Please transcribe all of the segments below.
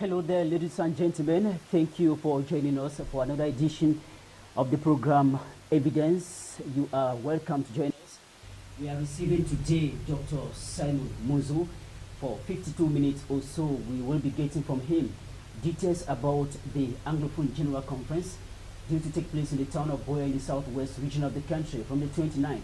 Hello there, ladies and gentlemen. Thank you for joining us for another edition of the program Evidence. You are welcome to join us. We are receiving today Dr. Simon Muzu. For 52 minutes or so, we will be getting from him details about the Anglophone General Conference due to take place in the town of Boya in the southwest region of the country from the 29th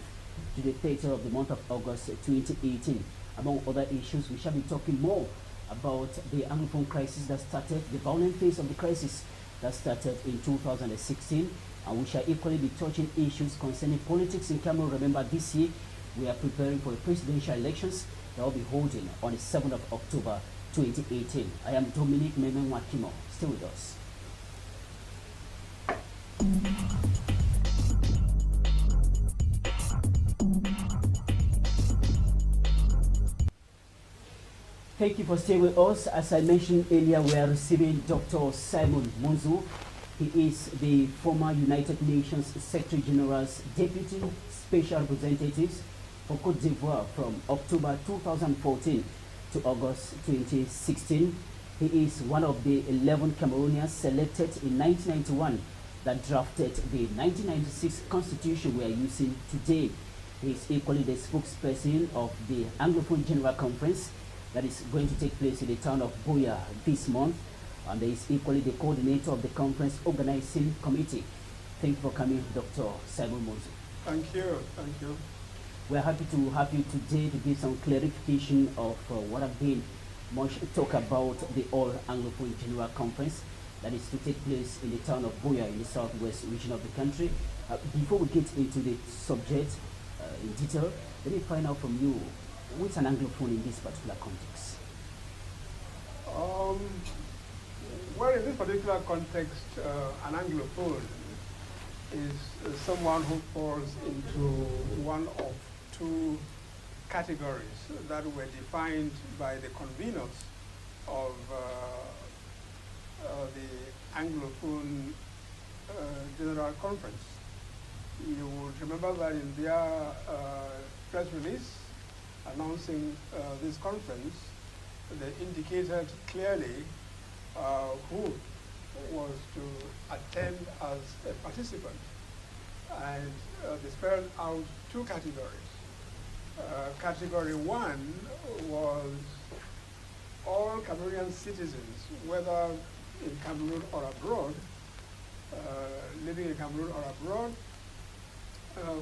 to the 30th of the month of August 2018. Among other issues, we shall be talking more about the Anglophone crisis that started, the violent phase of the crisis that started in 2016, and we shall equally be touching issues concerning politics in Cameroon. Remember, this year we are preparing for the presidential elections that will be holding on the 7th of October 2018. I am DOMINIC NWAKIMO. Stay with us. Thank you for staying with us. As I mentioned earlier, we are receiving Dr. Simon Muzu. He is the former United Nations Secretary General's Deputy Special Representative for Côte d'Ivoire from October 2014 to August 2016. He is one of the 11 Cameroonians selected in 1991 that drafted the 1996 constitution we are using today. He is equally the spokesperson of the Anglophone General Conference that is going to take place in the town of Boya this month, and he is equally the coordinator of the conference organizing committee. Thank you for coming, Dr. Simon Muzu. Thank you. We're happy to have you today to give some clarification of what have been much talk about the All Anglophone General Conference that is to take place in the town of Boya in the southwest region of the country. Before we get into the subject in detail, let me find out from you, what's an Anglophone in this particular context? Well, in this particular context, an Anglophone is someone who falls into one of two categories that were defined by the conveners of the Anglophone General Conference. You would remember that in their press release announcing this conference, they indicated clearly who was to attend as a participant, and they spelled out two categories. Category one was all Cameroonian citizens, whether in Cameroon or abroad, living in Cameroon or abroad,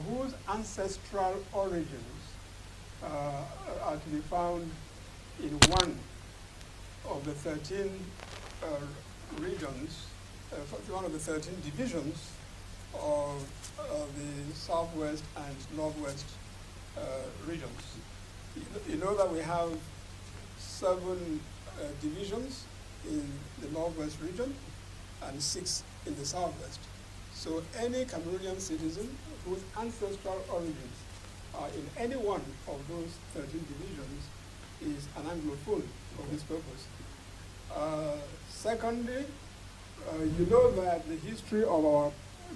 whose ancestral origins are to be found in one of the 13 regions, one of the 13 divisions of the southwest and northwest regions. You know that we have 7 divisions in the northwest region and 6 in the southwest. So any Cameroonian citizen whose ancestral origins are in any one of those 13 divisions is an Anglophone for this purpose. Secondly, you know that the history of our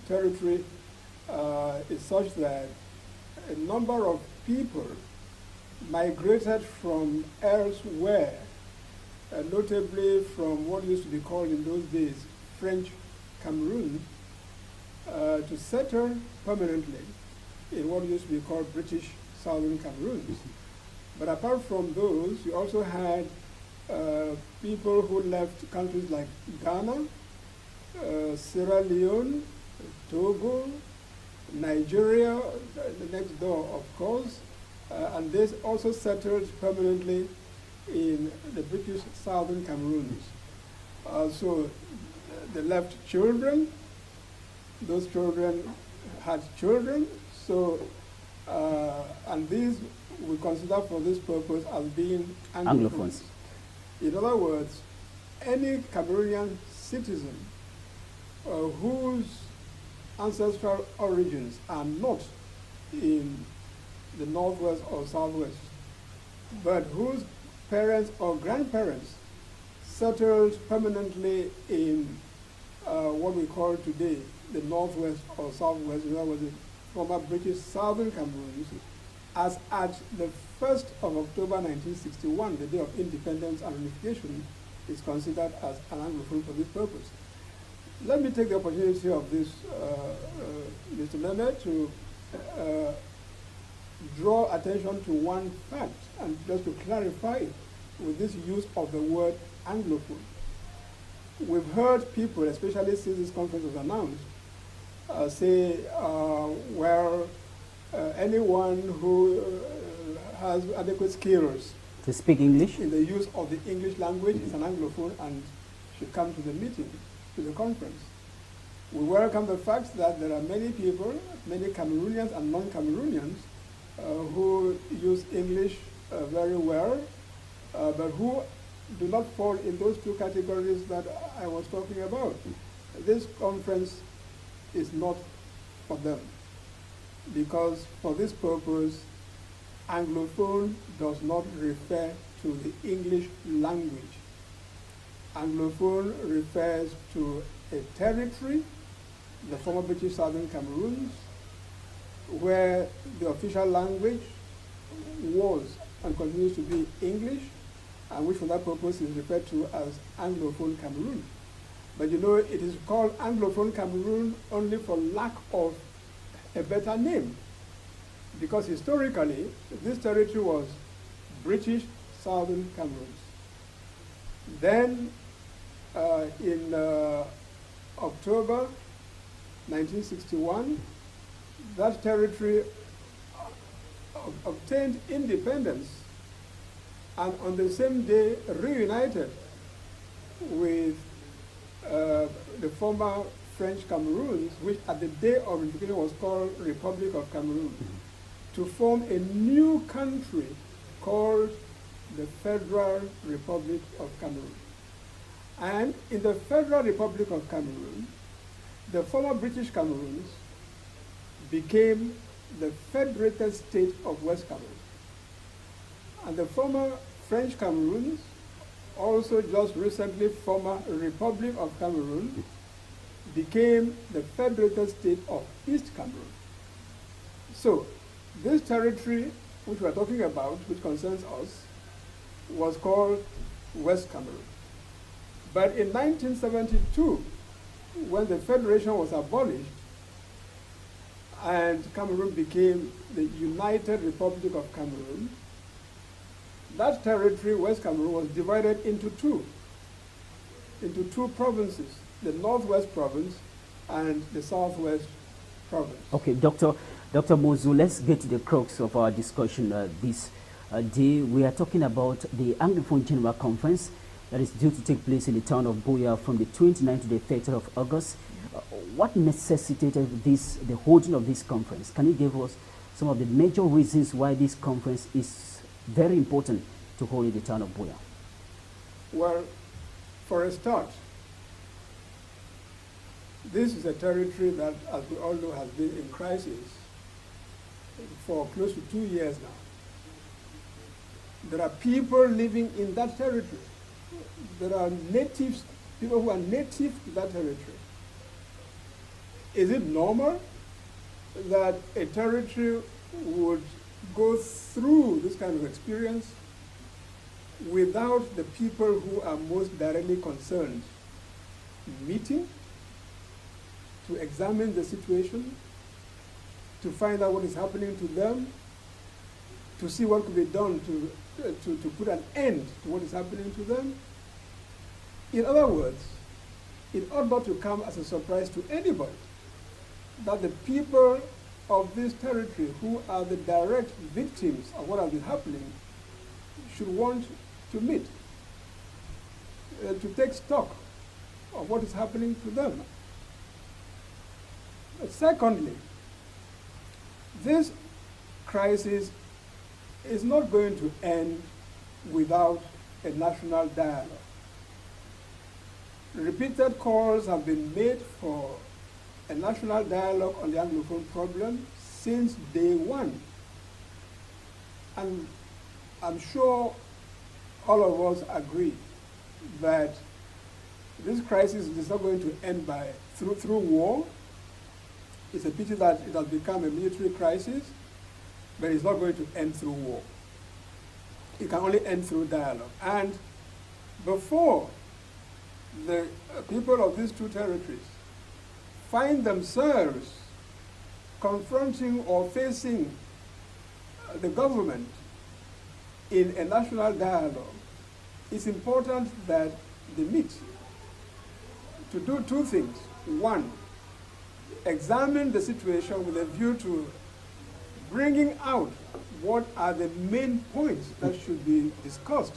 territory is such that a number of people migrated from elsewhere, notably from what used to be called in those days French Cameroon, to settle permanently in what used to be called British Southern Cameroon. But apart from those, you also had people who left countries like Ghana, Sierra Leone, Togo, Nigeria, the next door, of course, and they also settled permanently in the British Southern Cameroons. So they left children. Those children had children. So, and these we consider for this purpose as being Anglophones. In other words, any Cameroonian citizen whose ancestral origins are not in the northwest or southwest, but whose parents or grandparents settled permanently in what we call today the northwest or southwest, in other words, the former British Southern Cameroons, as at the 1st of October 1961, the day of independence and unification, is considered as an Anglophone for this purpose. Let me take the opportunity of this, Mr. Mehmet, to draw attention to one fact, and just to clarify it with this use of the word Anglophone. We've heard people, especially since this conference was announced, say, well, anyone who has adequate skills to speak English in the use of the English language is an Anglophone and should come to the meeting, to the conference. We welcome the fact that there are many people, many Cameroonians and non-Cameroonians, who use English very well, but who do not fall in those two categories that I was talking about. This conference is not for them, because for this purpose, Anglophone does not refer to the English language. Anglophone refers to a territory, the former British Southern Cameroons, where the official language was and continues to be English, and which for that purpose is referred to as Anglophone Cameroon. But you know, it is called Anglophone Cameroon only for lack of a better name, because historically this territory was British Southern Cameroons. Then in October 1961, that territory obtained independence, and on the same day reunited with the former French Cameroons, which at the day of unification was called Republic of Cameroon, to form a new country called the Federal Republic of Cameroon. And in the Federal Republic of Cameroon, the former British Cameroons became the Federated State of West Cameroon. And the former French Cameroons, also just recently former Republic of Cameroon, became the Federated State of East Cameroon. So this territory which we are talking about, which concerns us, was called West Cameroon. But in 1972, when the Federation was abolished and Cameroon became the United Republic of Cameroon, that territory, West Cameroon, was divided into two provinces, the Northwest Province and the Southwest Province. Okay, Dr. Mozu, let's get to the crux of our discussion this day. We are talking about the Anglophone General Conference that is due to take place in the town of Buea from the 29th to the 30th of August. What necessitated the holding of this conference? Can you give us some of the major reasons why this conference is very important to hold in the town of Buea? Well, for a start, this is a territory that, as we all know, has been in crisis for close to 2 years now. There are people living in that territory. There are natives, people who are native to that territory. Is it normal that a territory would go through this kind of experience without the people who are most directly concerned meeting to examine the situation, to find out what is happening to them, to see what could be done to put an end to what is happening to them? In other words, it ought not to come as a surprise to anybody that the people of this territory, who are the direct victims of what has been happening, should want to meet, to take stock of what is happening to them. Secondly, this crisis is not going to end without a national dialogue. Repeated calls have been made for a national dialogue on the Anglophone problem since day one. And I'm sure all of us agree that this crisis is not going to end through war. It's a pity that it has become a military crisis, but it's not going to end through war. It can only end through dialogue. And before the people of these two territories find themselves confronting or facing the government in a national dialogue, it's important that they meet to do two things. One, examine the situation with a view to bringing out what are the main points that should be discussed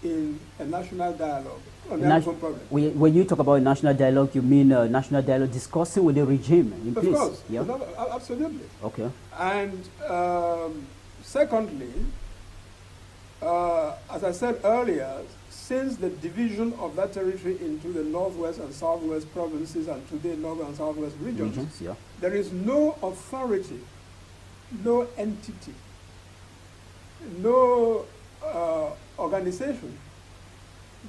in a national dialogue on the Anglophone problem. When you talk about national dialogue, you mean national dialogue discussing with the regime in place? Of course, yeah? no, absolutely. Okay. And secondly, as I said earlier, since the division of that territory into the northwest and southwest provinces and today north and southwest regions, yeah. There is no authority, no entity, no organization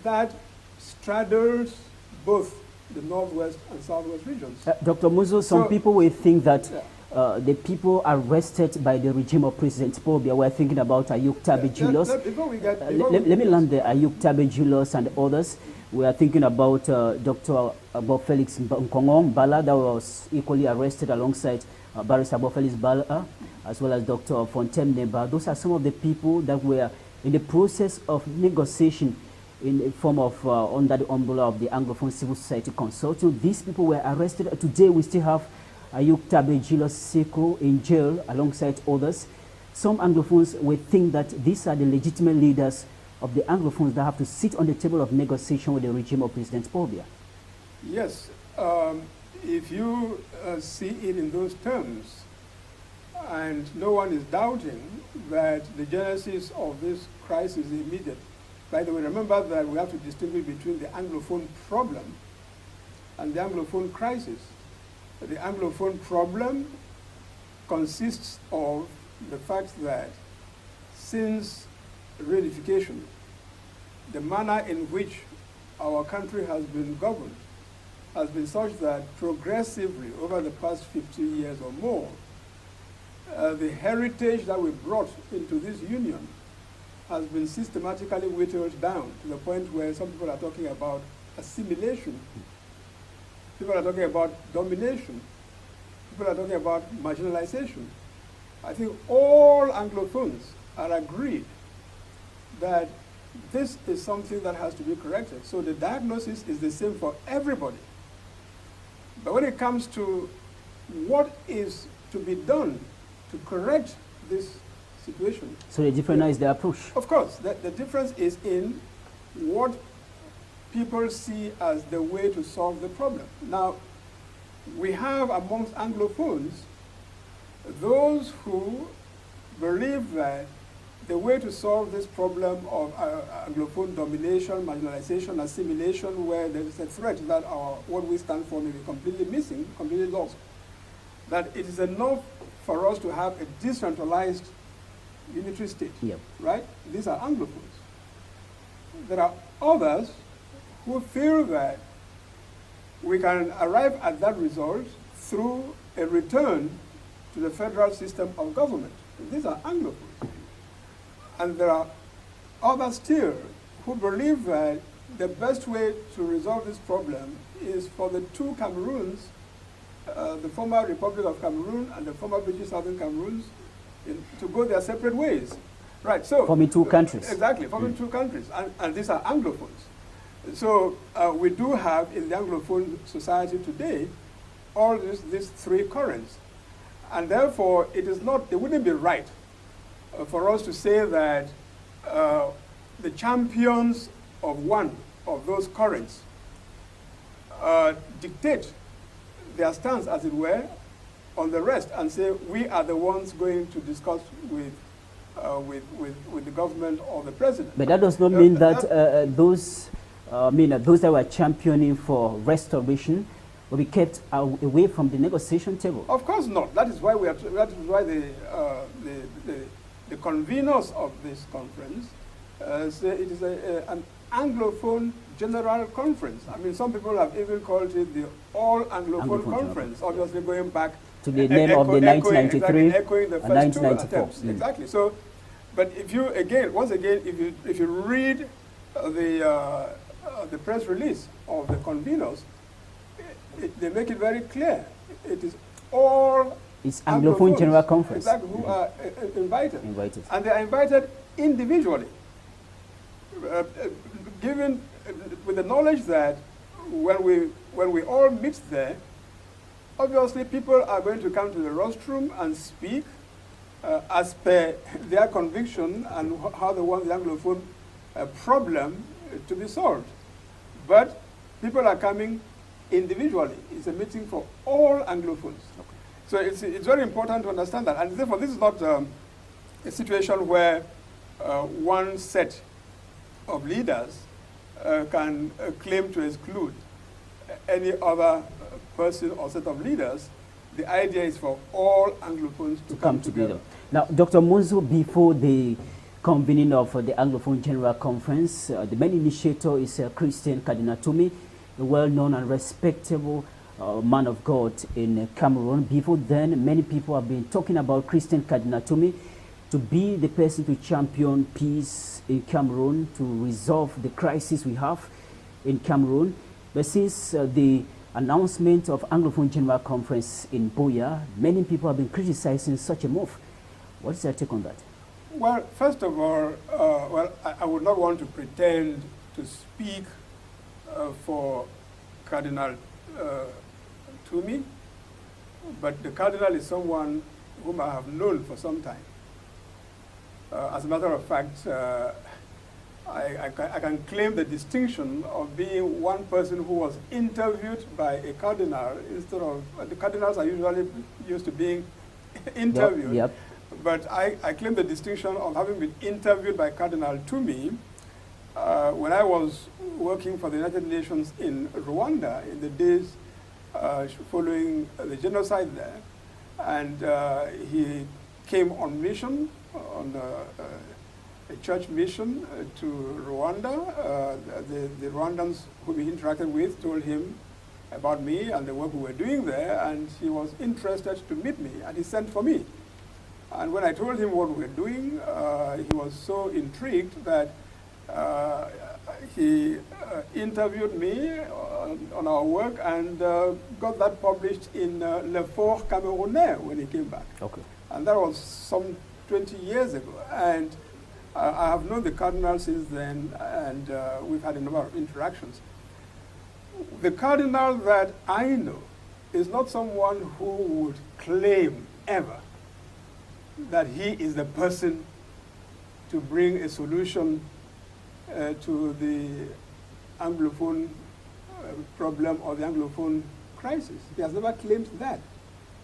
that straddles both the northwest and southwest regions. Dr. Muzo, some people will think that yeah. the people arrested by the regime of President Pobia were thinking about Ayuk Tabe Julius. Let me land there. Ayuk Tabe Julius and others. We are thinking about Dr. Bob Felix Nkongong Bala, that was equally arrested alongside Barrister Bob Felix Bala, as well as Dr. Fontaine Neba. Those are some of the people that were in the process of negotiation in the form of under the umbrella of the Anglophone Civil Society Consortium. These people were arrested. Today we still have Ayuk Tabe Julius Seko in jail alongside others. Some Anglophones will think that these are the legitimate leaders of the Anglophones that have to sit on the table of negotiation with the regime of President Pobia. Yes, if you see it in those terms, and no one is doubting that the genesis of this crisis is immediate. By the way, remember that we have to distinguish between the Anglophone problem and the Anglophone crisis. The Anglophone problem consists of the fact that since reunification, the manner in which our country has been governed has been such that progressively over the past 50 years or more, the heritage that we brought into this union has been systematically whittled down to the point where some people are talking about assimilation. People are talking about domination. People are talking about marginalization. I think all Anglophones are agreed that this is something that has to be corrected. So the diagnosis is the same for everybody. But when it comes to what is to be done to correct this situation. So the difference is the approach. Of course, the difference is in what people see as the way to solve the problem. Now, we have amongst Anglophones those who believe that the way to solve this problem of Anglophone domination, marginalization, assimilation, where there is a threat that what we stand for may be completely missing, completely lost, that it is enough for us to have a decentralized unitary state, right? These are Anglophones. There are others who feel that we can arrive at that result through a return to the federal system of government. These are Anglophones. And there are others still who believe that the best way to resolve this problem is for the two Cameroons, the former Republic of Cameroon and the former British Southern Cameroons, to go their separate ways. Right, so forming two countries. Exactly, forming two countries, and these are Anglophones. So we do have in the Anglophone society today all these three currents, and therefore it wouldn't be right for us to say that the champions of one of those currents dictate their stance, as it were, on the rest, and say we are the ones going to discuss with the government or the president. But that does not mean that those that were championing for restoration will be kept away from the negotiation table. Of course not. That is why the conveners of this conference say it is an Anglophone General Conference. I mean, some people have even called it the All Anglophone Conference, obviously going back to the name of the 1993 echoing the and first 1994. two attempts. Exactly. So, but if you once again, if you read the press release of the conveners, they make it very clear. It is all it's Anglophone General Conference. Exactly, who are invited. Invited. And they are invited individually, given with the knowledge that when we all meet there, obviously people are going to come to the rostrum and speak as per their conviction and how they want the Anglophone problem to be solved. But people are coming individually. It's a meeting for all Anglophones. Okay. So it's very important to understand that. And therefore, this is not a situation where one set of leaders can claim to exclude any other person or set of leaders. The idea is for all Anglophones to come together. Now, Dr. Monzo, before the convening of the Anglophone General Conference, the main initiator is Christian Cardinal Tumi, a well-known and respectable man of God in Cameroon. Before then, many people have been talking about Christian Cardinal Tumi to be the person to champion peace in Cameroon, to resolve the crisis we have in Cameroon. But since the announcement of Anglophone General Conference in Buea, many people have been criticizing such a move. What is your take on that? Well, first of all, I would not want to pretend to speak for Cardinal Tumi, but the Cardinal is someone whom I have known for some time. As a matter of fact, I can claim the distinction of being one person who was interviewed by a cardinal instead of, the cardinals are usually used to being interviewed. Yep. But I claim the distinction of having been interviewed by Cardinal Tumi when I was working for the United Nations in Rwanda in the days following the genocide there. And he came on mission, on a church mission to Rwanda. The Rwandans who we interacted with told him about me and the work we were doing there, and he was interested to meet me, and he sent for me. And when I told him what we were doing, he was so intrigued that he interviewed me on our work and got that published in Le Fort Camerounais when he came back. Okay. And that was some 20 years ago. And I have known the Cardinal since then, and we've had a number of interactions. The Cardinal that I know is not someone who would claim ever that he is the person to bring a solution to the Anglophone problem or the Anglophone crisis. He has never claimed that.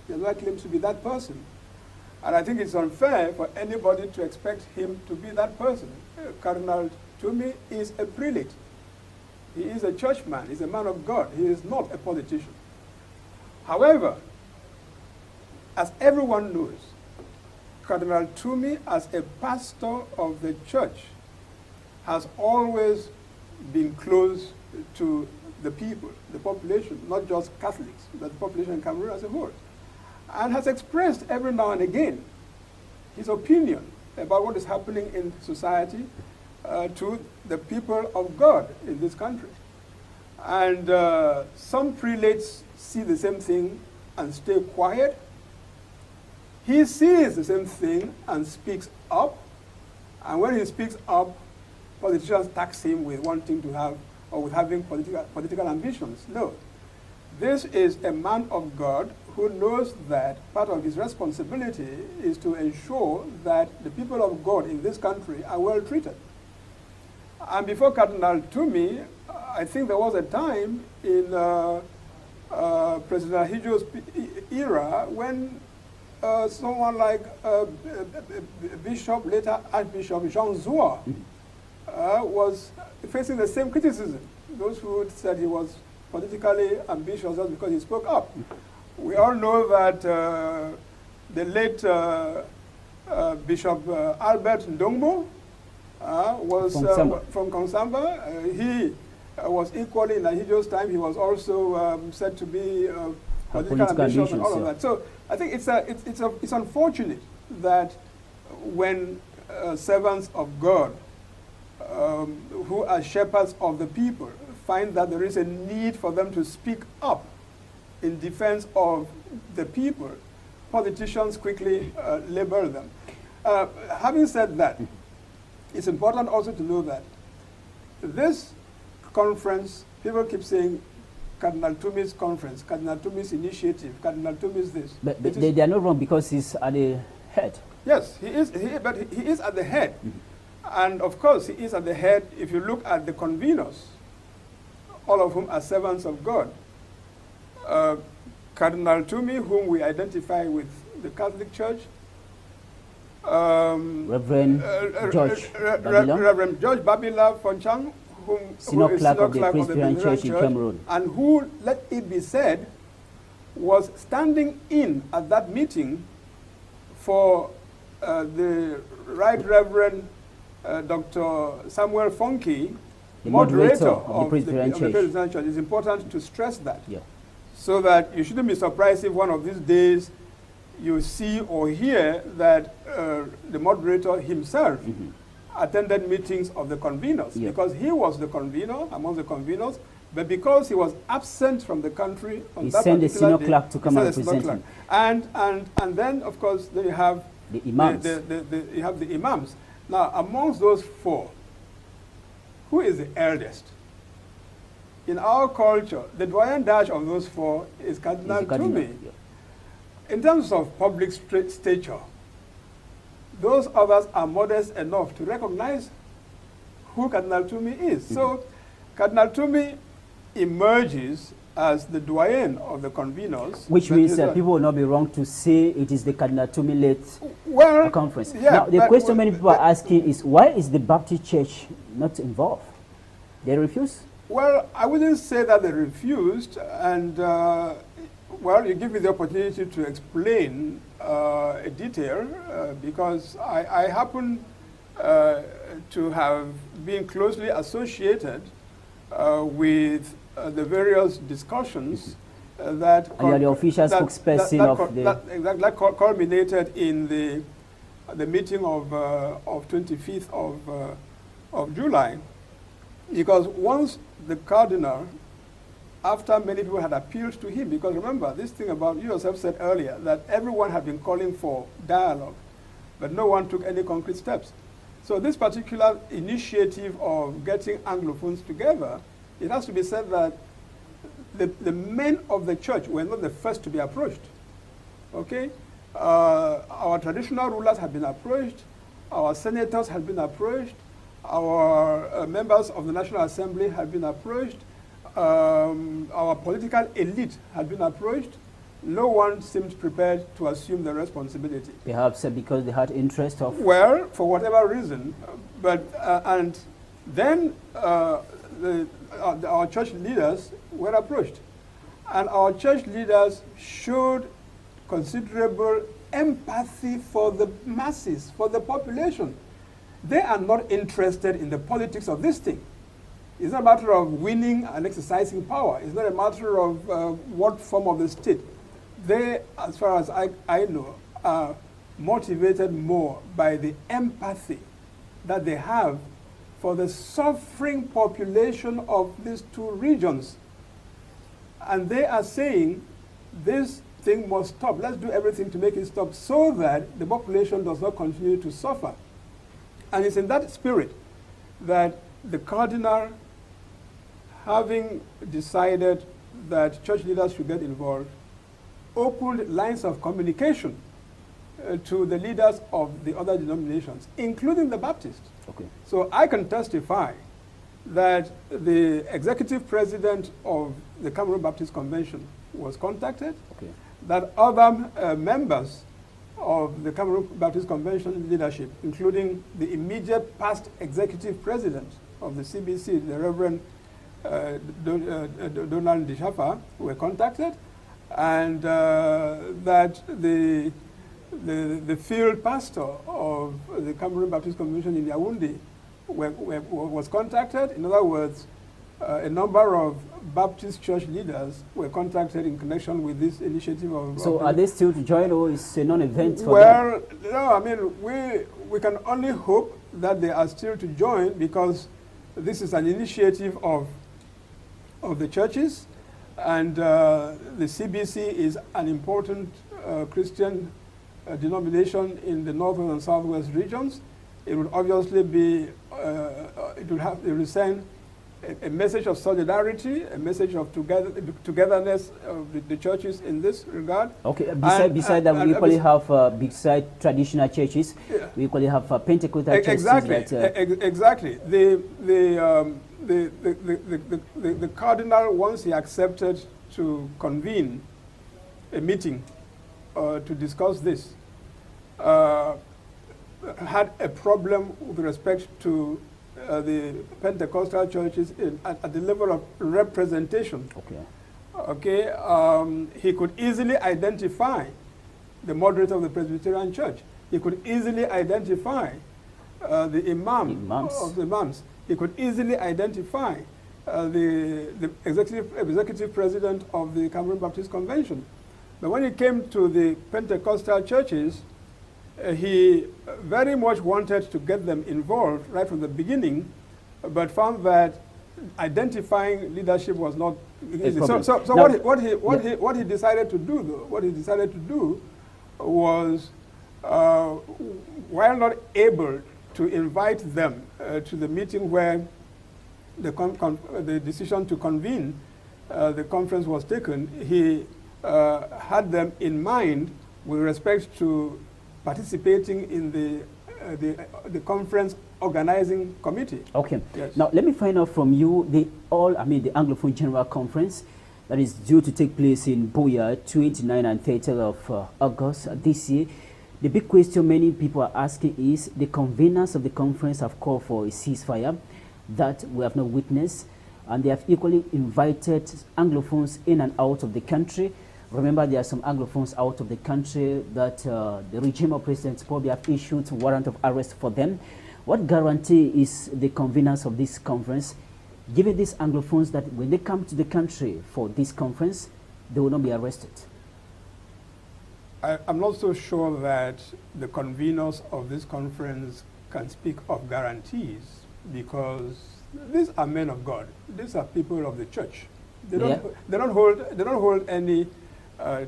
He has never claimed to be that person. And I think it's unfair for anybody to expect him to be that person. Cardinal Tumi is a prelate. He is a churchman. He's a man of God. He is not a politician. However, as everyone knows, Cardinal Tumi, as a pastor of the church, has always been close to the people, the population, not just Catholics, but the population in Cameroon as a whole, and has expressed every now and again his opinion about what is happening in society to the people of God in this country. And some prelates see the same thing and stay quiet. He sees the same thing and speaks up. And when he speaks up, politicians tax him with wanting to have, or with having political ambitions. No. This is a man of God who knows that part of his responsibility is to ensure that the people of God in this country are well treated. And before Cardinal Tumi, I think there was a time in President Hijo's era when someone like Bishop, later Archbishop Jean Zua, was facing the same criticism. Those who said he was politically ambitious just because he spoke up. We all know that the late Bishop Albert Ndongbo was from Konsamba. He was equally in Hijo's time. He was also said to be political ambitious and all of that. So I think it's unfortunate that when servants of God who are shepherds of the people, find that there is a need for them to speak up in defense of the people, politicians quickly label them. Having said that, it's important also to know that this conference, people keep saying Cardinal Tumi's conference, Cardinal Tumi's initiative, Cardinal Tumi's this. But they are not wrong because he's at the head. Yes, but he is at the head. And of course, he is at the head if you look at the conveners, all of whom are servants of God. Cardinal Tumi, whom we identify with the Catholic Church, Reverend George Babila. Reverend George Babila Fonchang, who is Senior Clerk of the Presbyterian Church in Cameroon, and who, let it be said, was standing in at that meeting for the Right Reverend Dr. Samuel Fonke, the moderator of the Presbyterian Church. It's important to stress that, yeah, so that you shouldn't be surprised if one of these days you see or hear that the moderator himself attended meetings of the conveners, yeah, because he was the convener among the conveners, but because he was absent from the country on he that sent a senior day, clerk to come and present him. And then, of course, then you have the imams. You have the imams. Now, amongst those four, who is the eldest? In our culture, the doyen d'âge of those four is Cardinal Tumi. Yeah. In terms of public stature, those others are modest enough to recognize who Cardinal Tumi is. So Cardinal Tumi emerges as the doyen of the conveners. Which means people will not be wrong to say it is the Cardinal Tumi-led conference. Yeah, now, the question many people are asking is, why is the Baptist Church not involved? They refuse? Well, I wouldn't say that they refused, and well, you give me the opportunity to explain a detail, because I happen to have been closely associated with the various discussions that... And you are the official spokesperson of the... That culminated in the meeting of 25th of July. Because once the cardinal, after many people had appealed to him, because remember, this thing about, you yourself said earlier, that everyone had been calling for dialogue, but no one took any concrete steps. So this particular initiative of getting Anglophones together, it has to be said that the men of the church were not the first to be approached. Okay? Our traditional rulers had been approached, our senators had been approached, our members of the National Assembly had been approached, our political elite had been approached. No one seemed prepared to assume the responsibility. Perhaps because they had interest of... Well, for whatever reason. But, and then our church leaders were approached. And our church leaders showed considerable empathy for the masses, for the population. They are not interested in the politics of this thing. It's not a matter of winning and exercising power. It's not a matter of what form of the state. They, as far as I know, are motivated more by the empathy that they have for the suffering population of these two regions. And they are saying, this thing must stop. Let's do everything to make it stop so that the population does not continue to suffer. And it's in that spirit that the cardinal, having decided that church leaders should get involved, opened lines of communication to the leaders of the other denominations, including the Baptists. Okay. So I can testify that the executive president of the Cameroon Baptist Convention was contacted, okay, that other members of the Cameroon Baptist Convention leadership, including the immediate past executive president of the CBC, the Reverend Donald Dishafa, were contacted, and that the field pastor of the Cameroon Baptist Convention in Yaoundé was contacted. In other words, a number of Baptist church leaders were contacted in connection with this initiative of... So are they still to join, or is a non-event for them? Well, no, I mean, we can only hope that they are still to join, because this is an initiative of the churches, and the CBC is an important Christian denomination in the northern and southwest regions. It would obviously be, it will send a message of solidarity, a message of togetherness of the churches in this regard. Okay, beside that, we equally have, beside traditional churches, yeah, we equally have Pentecostal churches. Exactly, exactly. The cardinal, once he accepted to convene a meeting to discuss this, had a problem with respect to the Pentecostal churches at the level of representation. Okay. Okay. He could easily identify the moderator of the Presbyterian Church. He could easily identify the imams of the imams. He could easily identify the executive president of the Cameroon Baptist Convention. But when it came to the Pentecostal churches, he very much wanted to get them involved right from the beginning, but found that identifying leadership was not easy. So what he decided to do, though, was, while not able to invite them to the meeting where the decision to convene the conference was taken, he had them in mind with respect to participating in the conference organizing committee. Okay. Yes. Now let me find out from you the Anglophone General Conference that is due to take place in Buea, 29 and 30th of August this year. The big question many people are asking is, the conveners of the conference have called for a ceasefire that we have not witnessed, and they have equally invited Anglophones in and out of the country. Remember, there are some Anglophones out of the country that the regime of President probably have issued a warrant of arrest for them. What guarantee is the conveners of this conference giving these Anglophones that when they come to the country for this conference, they will not be arrested? I'm not so sure that the conveners of this conference can speak of guarantees, because these are men of God. These are people of the church. They don't hold any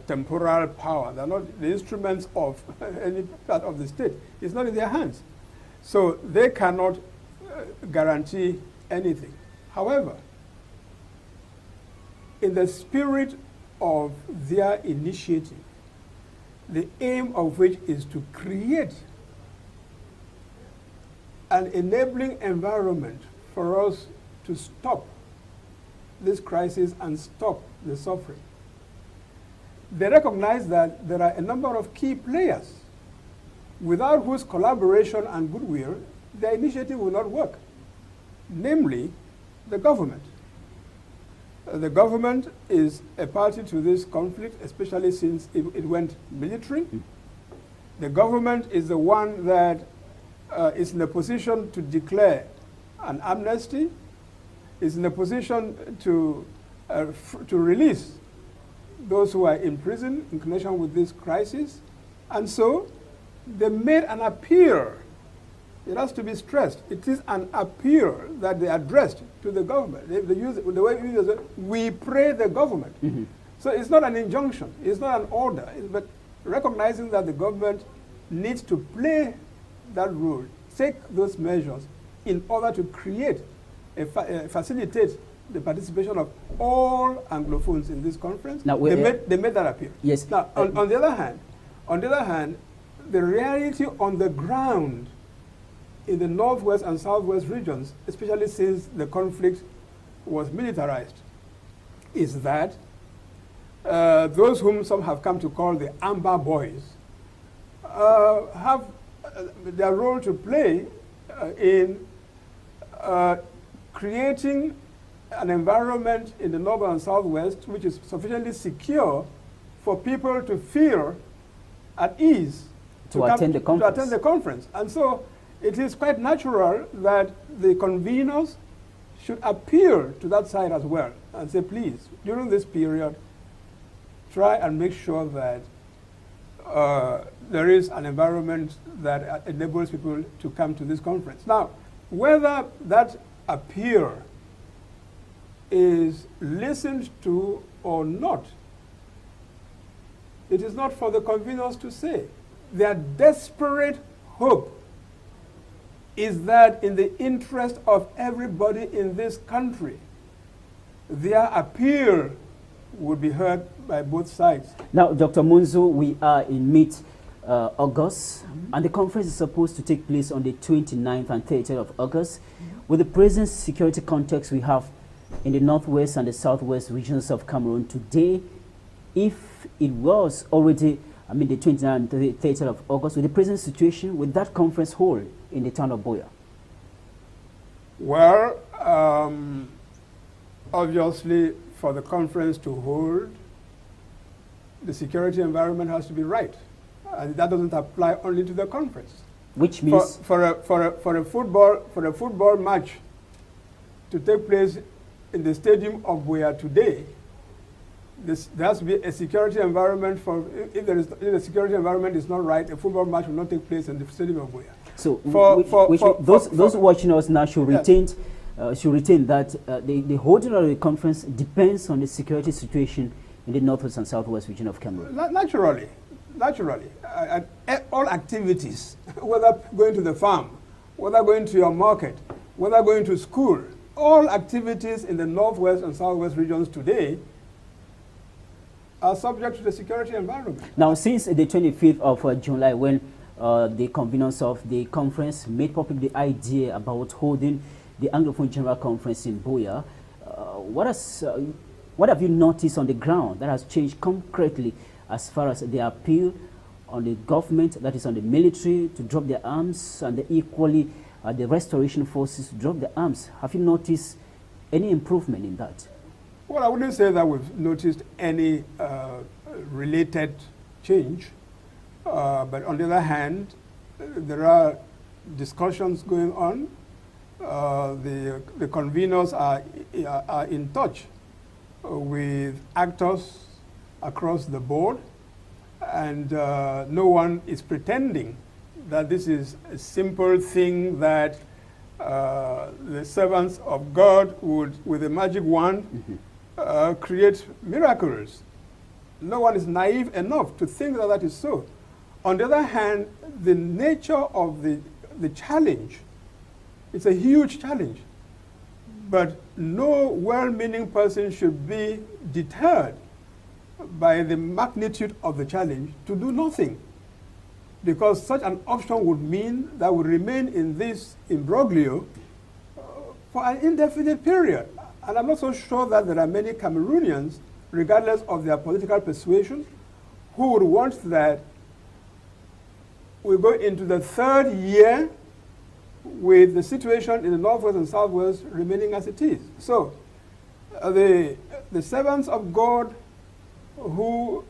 temporal power. They're not the instruments of any part of the state. It's not in their hands. So they cannot guarantee anything. However, in the spirit of their initiative, the aim of which is to create an enabling environment for us to stop this crisis and stop the suffering, they recognize that there are a number of key players without whose collaboration and goodwill their initiative will not work, namely the government. The government is a party to this conflict, especially since it went military. The government is the one that is in a position to declare an amnesty, is in a position to release those who are in prison in connection with this crisis. And so they made an appeal. It has to be stressed. It is an appeal that they addressed to the government. They use it, the way we use it, we pray the government. Mm-hmm. So it's not an injunction. It's not an order. But recognizing that the government needs to play that role, take those measures in order to create, facilitate the participation of all Anglophones in this conference. Now, they made that appeal. Yes. Now, on the other hand, the reality on the ground in the northwest and southwest regions, especially since the conflict was militarized, is that those whom some have come to call the Amber Boys have their role to play in creating an environment in the north and southwest which is sufficiently secure for people to feel at ease to attend the conference. And so it is quite natural that the conveners should appeal to that side as well and say, please, during this period, try and make sure that there is an environment that enables people to come to this conference. Now, whether that appeal is listened to or not, it is not for the conveners to say. Their desperate hope is that in the interest of everybody in this country, their appeal would be heard by both sides. Now, Dr. Munzo, we are in mid-August, and the conference is supposed to take place on the 29th and 30th of August. With the present security context we have in the northwest and the southwest regions of Cameroon today, if it was already, the 29th and 30th of August, with the present situation, with that conference hold in the town of Boya? Well, obviously, for the conference to hold, the security environment has to be right. And that doesn't apply only to the conference. Which means? For a football match to take place in the stadium of Boya today, there has to be a security environment for, if the security environment is not right, a football match will not take place in the stadium of Boya. So those watching us now should retain, that the holding of the conference depends on the security situation in the northwest and southwest region of Cameroon. Naturally. All activities, whether going to the farm, whether going to your market, whether going to school, all activities in the northwest and southwest regions today are subject to the security environment. Now, since the 25th of July, when the conveners of the conference made public the idea about holding the Anglophone General Conference in Boya, what have you noticed on the ground that has changed concretely as far as the appeal on the government, that is on the military, to drop their arms, and equally the restoration forces to drop their arms? Have you noticed any improvement in that? Well, I wouldn't say that we've noticed any related change, but on the other hand, there are discussions going on. The conveners are in touch with actors across the board, and no one is pretending that this is a simple thing that the servants of God would, with a magic wand, create miracles. No one is naive enough to think that that is so. On the other hand, the nature of the challenge, it's a huge challenge, but no well-meaning person should be deterred by the magnitude of the challenge to do nothing, because such an option would mean that we remain in this imbroglio for an indefinite period. And I'm not so sure that there are many Cameroonians, regardless of their political persuasion, who would want that we go into the third year with the situation in the northwest and southwest remaining as it is. So the servants of God who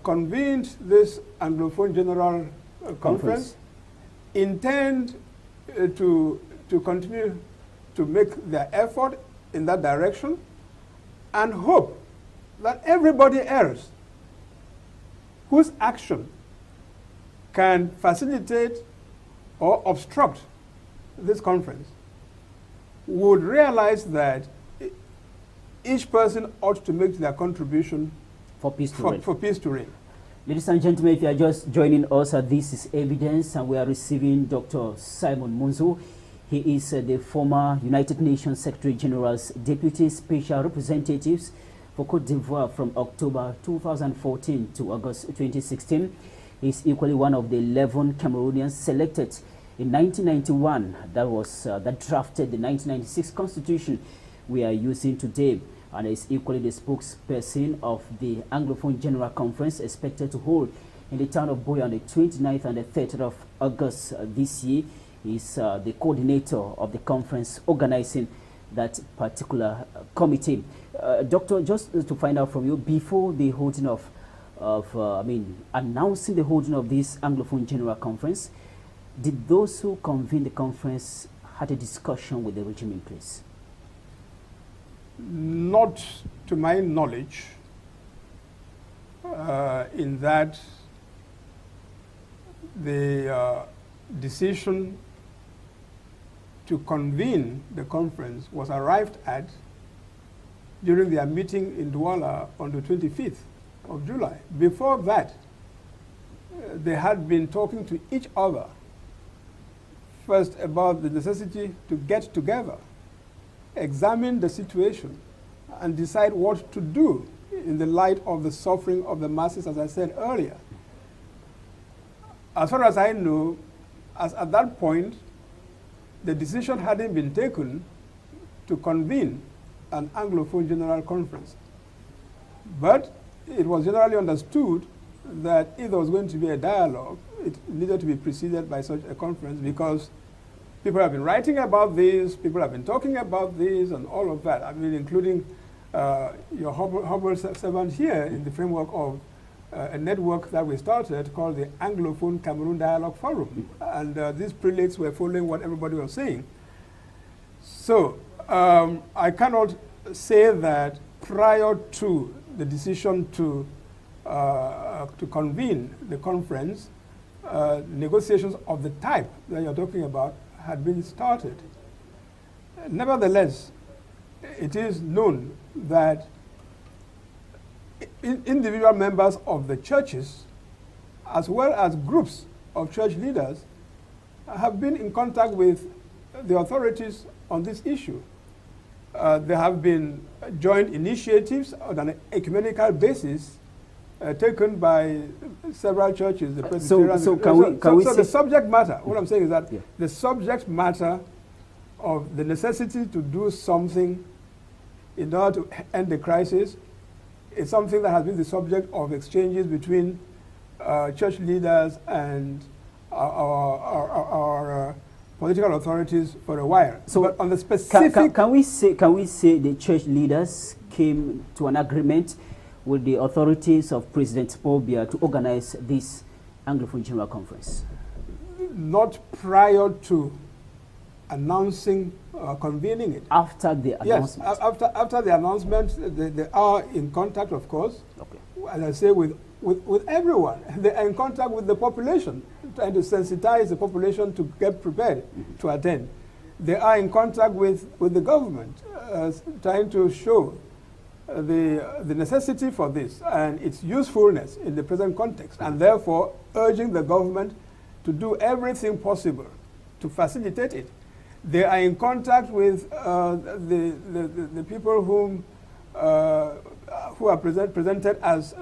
convened this Anglophone General Conference intend to continue to make their effort in that direction, and hope that everybody else whose action can facilitate or obstruct this conference would realize that each person ought to make their contribution for peace to reign. Ladies and gentlemen, if you are just joining us, this is Evidence, and we are receiving Dr. Simon Munzo. He is the former United Nations Secretary General's Deputy Special Representatives for Cote d'Ivoire from October 2014 to August 2016. He is equally one of the 11 Cameroonians selected in 1991 that drafted the 1996 Constitution we are using today, and is equally the spokesperson of the Anglophone General Conference expected to hold in the town of Boya on the 29th and the 30th of August this year. He is the coordinator of the conference organizing that particular committee. Doctor, just to find out from you, before the holding announcing the holding of this Anglophone General Conference, did those who convened the conference had a discussion with the regime in place? Not to my knowledge, in that the decision to convene the conference was arrived at during their meeting in Douala on the 25th of July. Before that, they had been talking to each other first about the necessity to get together, examine the situation, and decide what to do in the light of the suffering of the masses, as I said earlier. As far as I know, at that point, the decision hadn't been taken to convene an Anglophone General Conference. But it was generally understood that if there was going to be a dialogue, it needed to be preceded by such a conference, because people have been writing about this, people have been talking about this, and all of that. I mean, including your humble servant here in the framework of a network that we started called the Anglophone Cameroon Dialogue Forum. And these prelates were following what everybody was saying. So I cannot say that prior to the decision to convene the conference, negotiations of the type that you're talking about had been started. Nevertheless, it is known that individual members of the churches, as well as groups of church leaders, have been in contact with the authorities on this issue. There have been joint initiatives on an ecumenical basis taken by several churches. The Presbyterian. So the subject matter, what I'm saying is that the subject matter of the necessity to do something in order to end the crisis is something that has been the subject of exchanges between church leaders and our political authorities for a while. So, but on the specific, can we say the church leaders came to an agreement with the authorities of President Paul Biya to organize this Anglophone General Conference? Not prior to announcing convening it. After the announcement? Yes, after the announcement, they are in contact, of course, okay. As I say, with everyone. They are in contact with the population, trying to sensitize the population to get prepared to attend. They are in contact with the government, trying to show the necessity for this and its usefulness in the present context, and therefore urging the government to do everything possible to facilitate it. They are in contact with the people who are presented as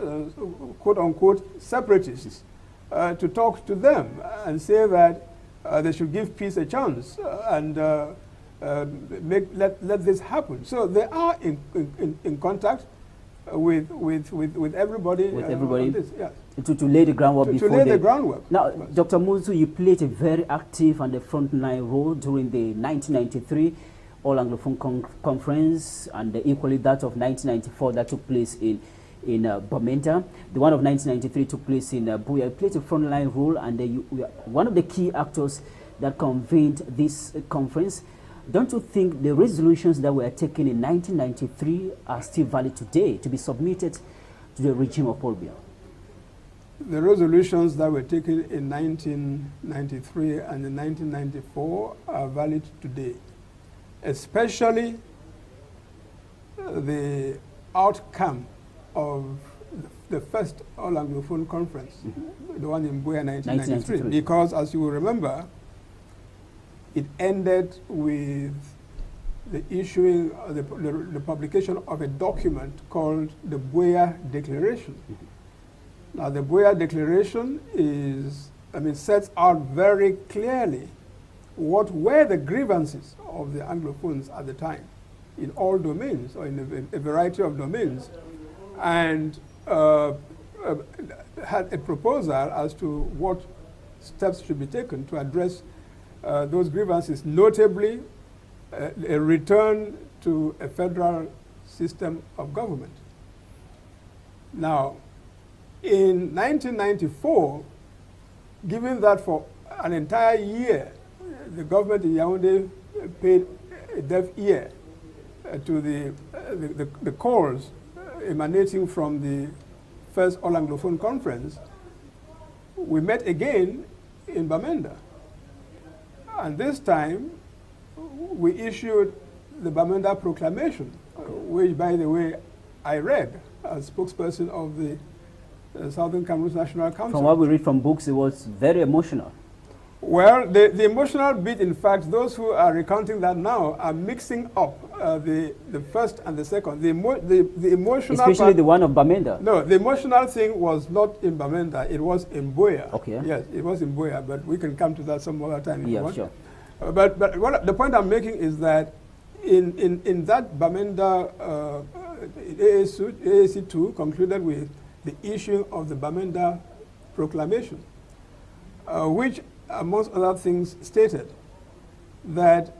quote-unquote separatists, to talk to them and say that they should give peace a chance and let this happen. So they are in contact with everybody. With everybody. On this, yes. To lay the groundwork before to lay the groundwork. Now, Dr. Musu, you played a very active and the frontline role during the 1993 All Anglophone Conference, and equally that of 1994 that took place in Bamenda. The one of 1993 took place in Buea. You played a frontline role, and you were one of the key actors that convened this conference. Don't you think the resolutions that were taken in 1993 are still valid today to be submitted to the regime of Paul Biya? The resolutions that were taken in 1993 and in 1994 are valid today, especially the outcome of the first All Anglophone Conference, the one in Buea 1993, because as you will remember, it ended with the issuing, the publication of a document called the Buea Declaration. Now, the Buea Declaration sets out very clearly what were the grievances of the Anglophones at the time in all domains, or in a variety of domains, and had a proposal as to what steps should be taken to address those grievances, notably a return to a federal system of government. Now, in 1994, given that for an entire year the government in Yaoundé paid a deaf ear to the calls emanating from the first All-Anglophone Conference, we met again in Bamenda. And this time, we issued the Bamenda Proclamation, which, by the way, I read as spokesperson of the Southern Cameroon National Council. From what we read from books, it was very emotional. Well, the emotional bit, in fact, those who are recounting that now are mixing up the first and the second. The emotional Especially part, the one of Bamenda. No, the emotional thing was not in Bamenda, it was in Boya. Okay. Yes, it was in Boya, but we can come to that some other time if you want. Sure. But the point I'm making is that in that Bamenda, AAC2 concluded with the issue of the Bamenda Proclamation, which, amongst other things, stated that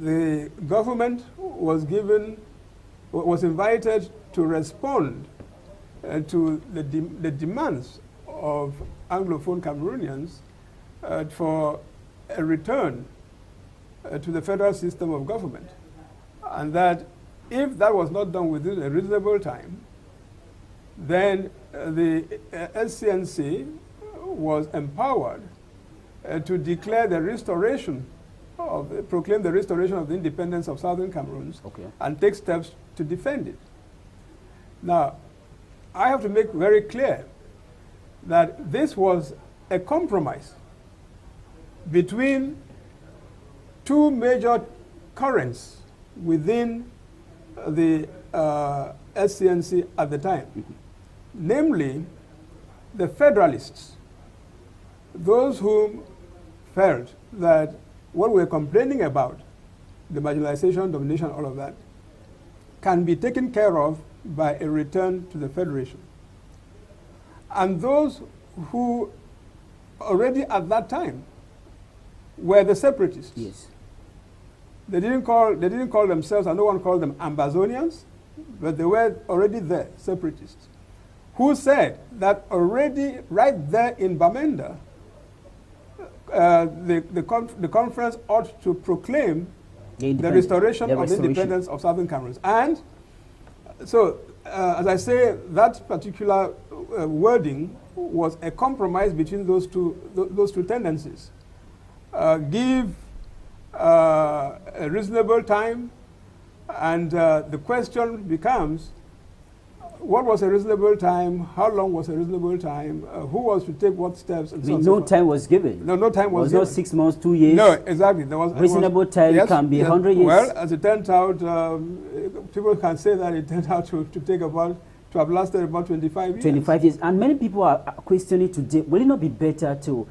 the government was invited to respond to the demands of Anglophone Cameroonians for a return to the federal system of government, and that if that was not done within a reasonable time, then the SCNC was empowered to declare the restoration proclaim the restoration of the independence of Southern Cameroon, and take steps to defend it. Now, I have to make very clear that this was a compromise between two major currents within the SCNC at the time, namely the Federalists, those whom felt that what we're complaining about, the marginalization, domination, all of that, can be taken care of by a return to the Federation. And those who already at that time were the separatists. Yes. They didn't call themselves, and no one called them Ambazonians, but they were already there, separatists, who said that already right there in Bamenda, the conference ought to proclaim the restoration of the independence of Southern Cameroon. And so, as I say, that particular wording was a compromise between those two tendencies. Give a reasonable time, and the question becomes, what was a reasonable time? How long was a reasonable time? Who was to take what steps? And so no time was given. No time was given. Not 6 months, 2 years. No, exactly. There was reasonable time. Yes, can be 100 years. Well, as it turned out, people can say that it turned out to have lasted about 25 years. 25 years. And many people are questioning today, will it not be better to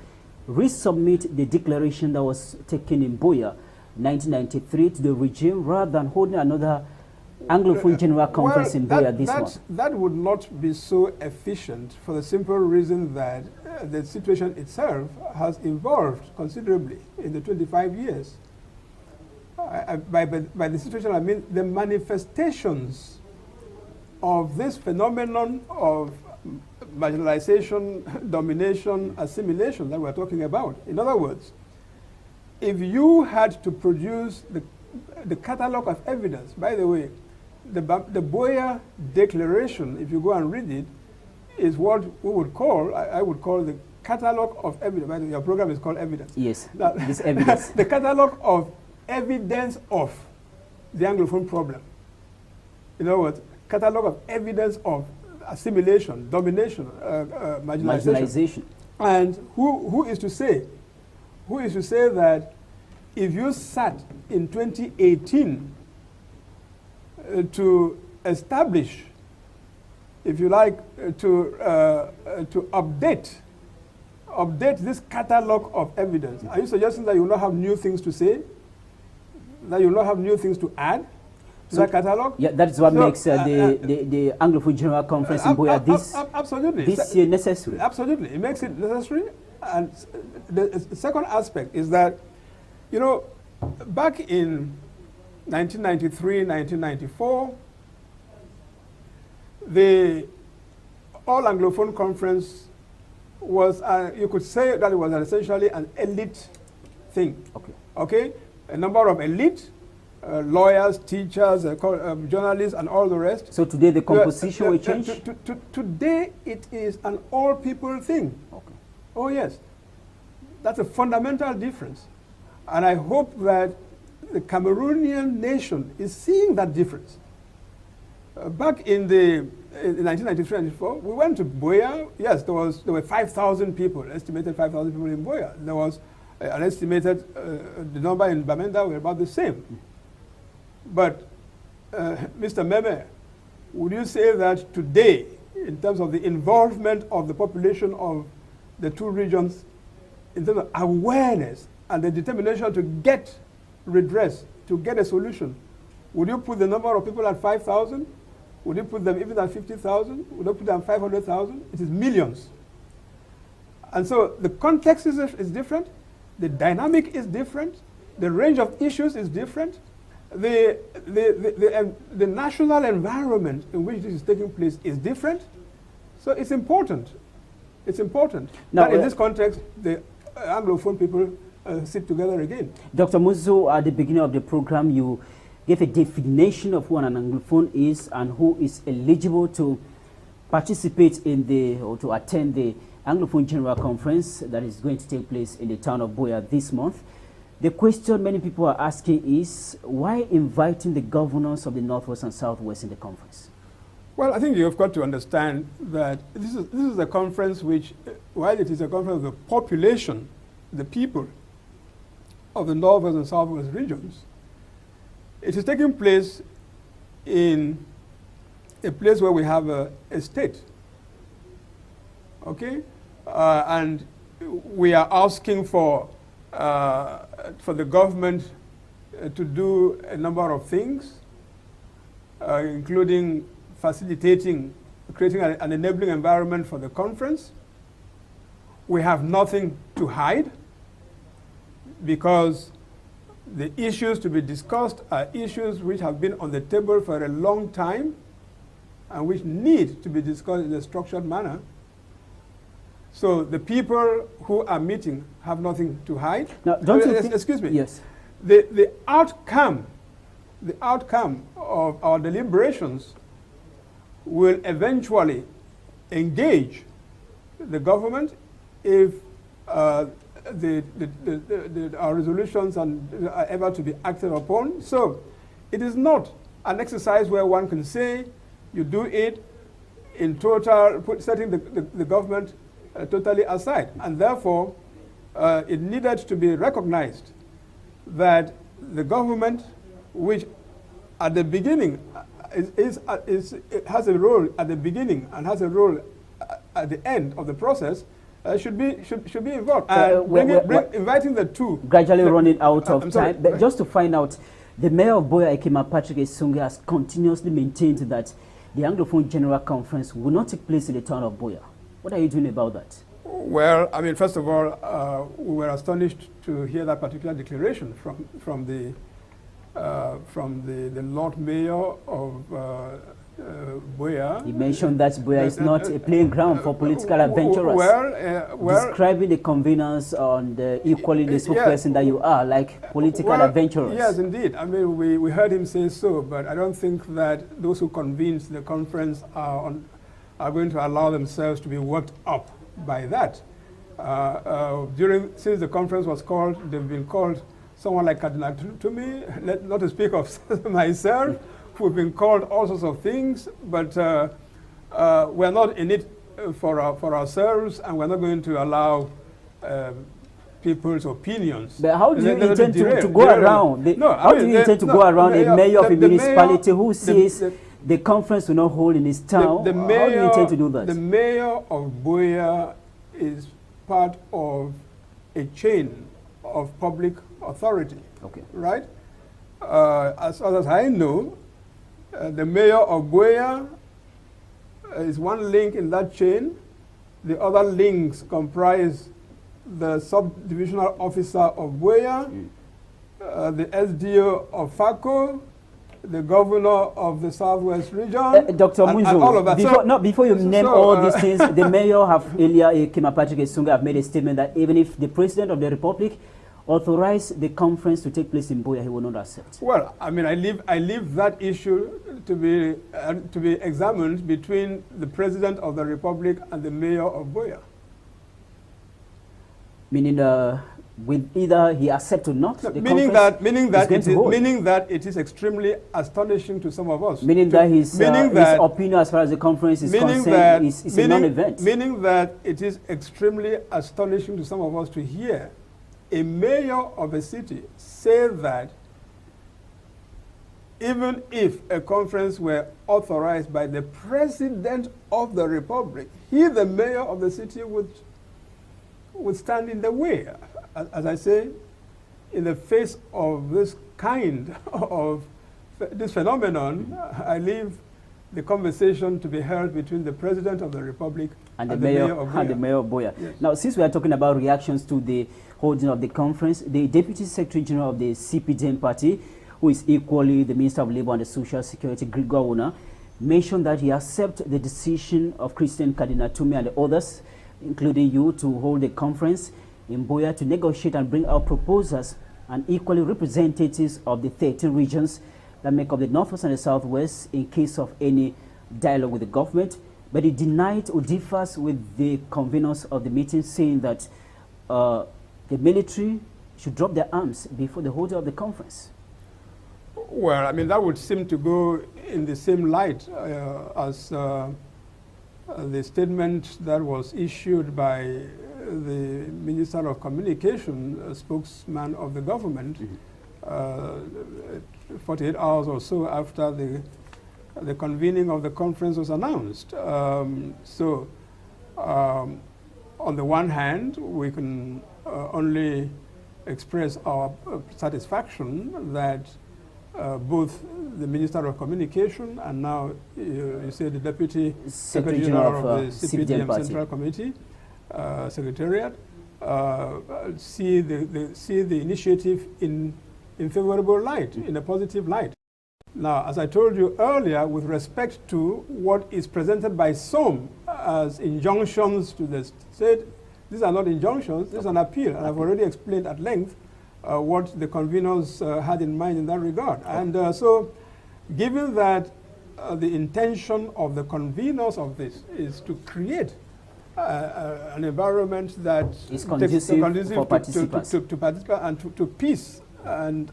resubmit the declaration that was taken in Boya 1993 to the regime rather than holding another Anglophone General Conference in Boya this one? That would not be so efficient for the simple reason that the situation itself has evolved considerably in the 25 years. By the situation, I mean the manifestations of this phenomenon of marginalization, domination, assimilation that we're talking about. In other words, if you had to produce the catalog of evidence, by the way, the Boya Declaration, if you go and read it, is what we would call, I would call the catalog of evidence. By the way, your program is called Evidence. Yes, now, this evidence. The catalog of evidence of the Anglophone problem. In other words, catalog of evidence of assimilation, domination, marginalization. And who is to say that if you sat in 2018 to establish, if you like, to update this catalog of evidence, are you suggesting that you will not have new things to say? That you will not have new things to add? So that catalog? Yeah, that's what makes the Anglophone General Conference in Boya this year necessary. Absolutely, it makes it necessary. And the second aspect is that, you know, back in 1993, 1994, the All-Anglophone Conference was, you could say that it was essentially an elite thing. Okay? a number of elite, lawyers, teachers, journalists, and all the rest. So today the composition will change? Today it is an all-people thing. Okay. Oh yes, that's a fundamental difference. And I hope that the Cameroonian nation is seeing that difference. Back in 1993-94, we went to Buea. Yes, there were 5,000 people, estimated 5,000 people in Buea. There was an estimated, the number in Bamenda were about the same. But, Mr. Meme, would you say that today, in terms of the involvement of the population of the two regions, in terms of awareness and the determination to get redress, to get a solution, would you put the number of people at 5,000? Would you put them even at 50,000? Would you put them at 500,000? It is millions. And so the context is different, the dynamic is different, the range of issues is different, the national environment in which this is taking place is different. So it's important. It's important now, that in this context, the Anglophone people sit together again. Dr. Muzo, at the beginning of the program, you gave a definition of who an Anglophone is and who is eligible to participate in or to attend the Anglophone General Conference that is going to take place in the town of Buea this month. The question many people are asking is, why inviting the governors of the Northwest and Southwest in the conference? Well, I think you've got to understand that this is a conference which, while it is a conference of the population, the people of the Northwest and Southwest regions, it is taking place in a place where we have a state, okay? And we are asking for the government to do a number of things, including facilitating, creating an enabling environment for the conference. We have nothing to hide because the issues to be discussed are issues which have been on the table for a long time and which need to be discussed in a structured manner. So the people who are meeting have nothing to hide. Now, don't you think, excuse me. Yes. The outcome of our deliberations will eventually engage the government if our resolutions are ever to be acted upon. So it is not an exercise where one can say you do it in total, setting the government totally aside. And therefore, it needed to be recognized that the government, which at the beginning has a role at the beginning and has a role at the end of the process, should be involved. Inviting the two. Gradually running out of time. But just to find out, the mayor of Buea, Patrick Esunge, has continuously maintained that the Anglophone General Conference will not take place in the town of Buea. What are you doing about that? Well, I mean, first of all, we were astonished to hear that particular declaration from the Lord Mayor of Buea. He mentioned that Buea is not a playing ground for political adventurers. Describing the conveners on the equally the spokesperson that you are, like political adventurers. Yes, indeed. I mean, we heard him say so, but I don't think that those who convened the conference are going to allow themselves to be worked up by that. Since the conference was called, they've been called someone like Cardinal to me, not to speak of myself, who've been called all sorts of things, but we're not in it for ourselves, and we're not going to allow people's opinions. But how do you intend to go around? How do you intend to go around a mayor of a municipality who says the conference will not hold in his town? How do you intend to do that? The mayor of Buea is part of a chain of public authority. Okay. Right? As far as I know, the mayor of Buea is one link in that chain. The other links comprise the subdivisional officer of Buea, the SDO of FACO, the governor of the Southwest region, Dr. Munzo, before you name all these things, the mayor have earlier, Patrick Esunge, have made a statement that even if the president of the republic authorize the conference to take place in Buea, he will not accept? Well, I mean, I leave that issue to be examined between the President of the Republic and the Mayor of Buea. Meaning, will either he accept or not? Meaning that it is extremely astonishing to some of us. Meaning that his opinion as far as the conference is concerned is a non-event. Meaning that it is extremely astonishing to some of us to hear a mayor of a city say that even if a conference were authorized by the President of the Republic, he, the mayor of the city, would stand in the way. As I say, in the face of this kind of this phenomenon, I leave the conversation to be held between the President of the Republic and the Mayor of Buea. Yes. Now, since we are talking about reactions to the holding of the conference, the Deputy Secretary General of the CPDM party, who is equally the Minister of Labour and the Social Security, Gregor Wona, mentioned that he accepts the decision of Christian Cardinal Tumi and the others, including you, to hold a conference in Buea to negotiate and bring out proposals and equally representatives of the 13 regions that make up the Northwest and the Southwest in case of any dialogue with the government. But he denied or differs with the conveners of the meeting, saying that the military should drop their arms before the holding of the conference. Well, I mean, that would seem to go in the same light as the statement that was issued by the Minister of Communication, spokesman of the government, 48 hours or so after the convening of the conference was announced. On the one hand, we can only express our satisfaction that both the Minister of Communication and now you say the Deputy Secretary General of the CPDM Central Committee Secretariat see the initiative in favorable light, in a positive light. Now, as I told you earlier, with respect to what is presented by some as injunctions to the state, these are not injunctions, this is an appeal, and I've already explained at length what the conveners had in mind in that regard. And so, given that the intention of the conveners of this is to create an environment that is conducive for participants to and to peace and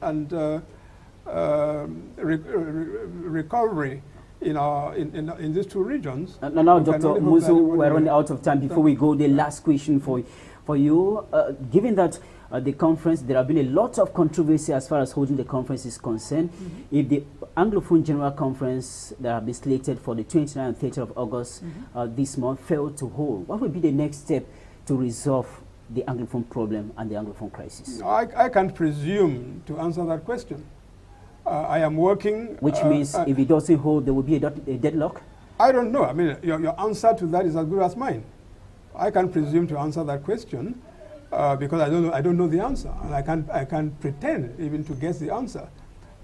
recovery in these two regions. Now, Dr. Muzo, we're running out of time. Before we go, the last question for you. Given that the conference, there have been a lot of controversy as far as holding the conference is concerned. If the Anglophone General Conference that have been slated for the 29th and 30th of August this month failed to hold, what would be the next step to resolve the Anglophone problem and the Anglophone crisis? I can't presume to answer that question. I am working... Which means if it doesn't hold, there will be a deadlock? I don't know. I mean, your answer to that is as good as mine. I can't presume to answer that question because I don't know the answer, and I can't pretend even to guess the answer.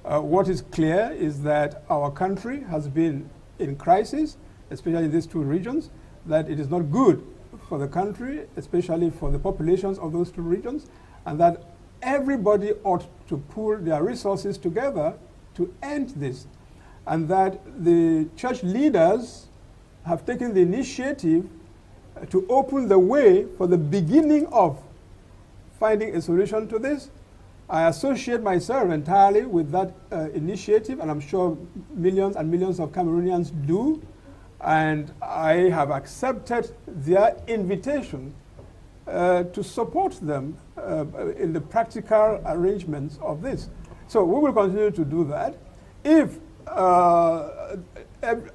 What is clear is that our country has been in crisis, especially in these two regions, that it is not good for the country, especially for the populations of those two regions, and that everybody ought to pool their resources together to end this, and that the church leaders have taken the initiative to open the way for the beginning of finding a solution to this. I associate myself entirely with that initiative, and I'm sure millions and millions of Cameroonians do, and I have accepted their invitation to support them in the practical arrangements of this. So we will continue to do that. If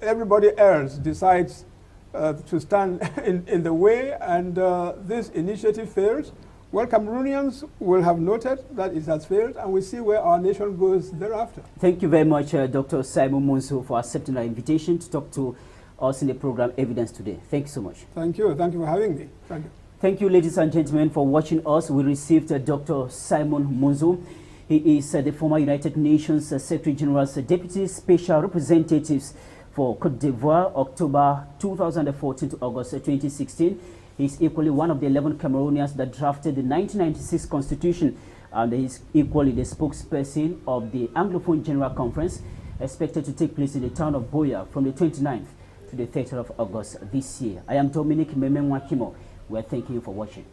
everybody else decides to stand in the way and this initiative fails, well, Cameroonians will have noted that it has failed, and we see where our nation goes thereafter. Thank you very much, Dr. Simon Monso, for accepting our invitation to talk to us in the program Evidence today. Thank you so much. Thank you. Thank you for having me. Thank you. Thank you, ladies and gentlemen, for watching us. We received Dr. Simon Monso. He is the former United Nations Secretary General's Deputy Special Representatives for Cote d'Ivoire, October 2014 to August 2016. He is equally one of the 11 Cameroonians that drafted the 1996 Constitution and he is equally the spokesperson of the Anglophone General Conference, expected to take place in the town of Boya from the 29th to the 30th of August this year. I am DOMINIC NWAKIMO. We are thanking you for watching.